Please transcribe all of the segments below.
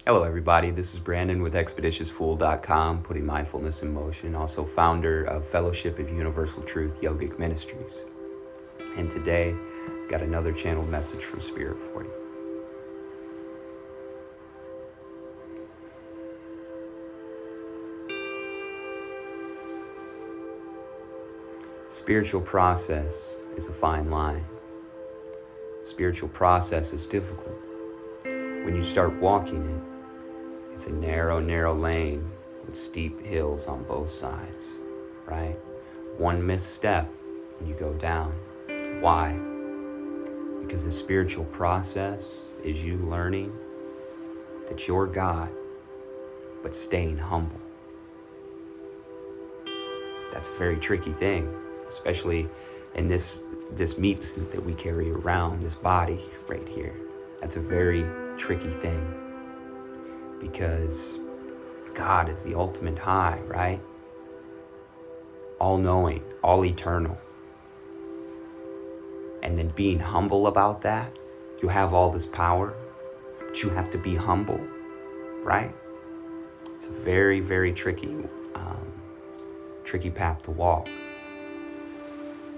Hello, everybody. This is Brandon with ExpeditiousFool.com, putting mindfulness in motion, also founder of Fellowship of Universal Truth Yogic Ministries. And today, I've got another channeled message from Spirit for you. Spiritual process is a fine line. Spiritual process is difficult. When you start walking it, it's a narrow, narrow lane with steep hills on both sides, right? One misstep and you go down. Why? Because the spiritual process is you learning that you're God, but staying humble. That's a very tricky thing, especially in this meat suit that we carry around, this body right here. That's a very tricky thing because God is the ultimate high, right? All-knowing, all eternal. And then being humble about that, you have all this power, but you have to be humble, right? It's a very, very tricky path to walk.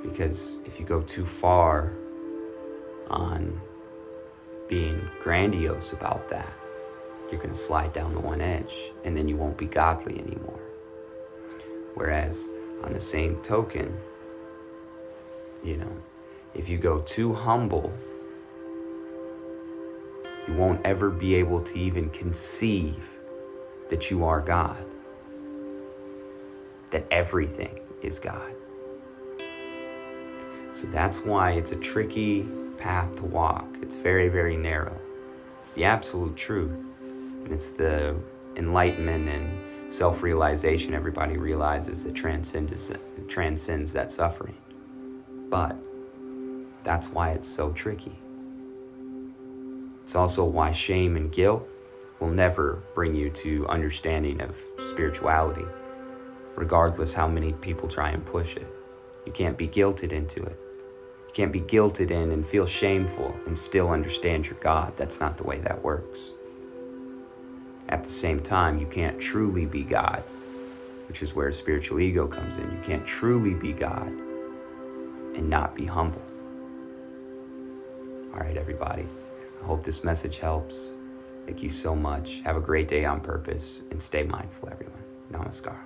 Because if you go too far on being grandiose about that, you're going to slide down the one edge, and then you won't be godly anymore. Whereas on the same token, if you go too humble, you won't ever be able to even conceive that you are God, that everything is God. So that's why it's a tricky path to walk. It's very, very narrow. It's the absolute truth. And it's the enlightenment and self-realization everybody realizes that transcends that suffering. But that's why it's so tricky. It's also why shame and guilt will never bring you to understanding of spirituality, regardless how many people try and push it. You can't be guilted into it. You can't be guilted in and feel shameful and still understand your God. That's not the way that works. At the same time, you can't truly be God, which is where spiritual ego comes in. You can't truly be God and not be humble. All right, everybody. I hope this message helps. Thank you so much. Have a great day on purpose and stay mindful, everyone. Namaskar.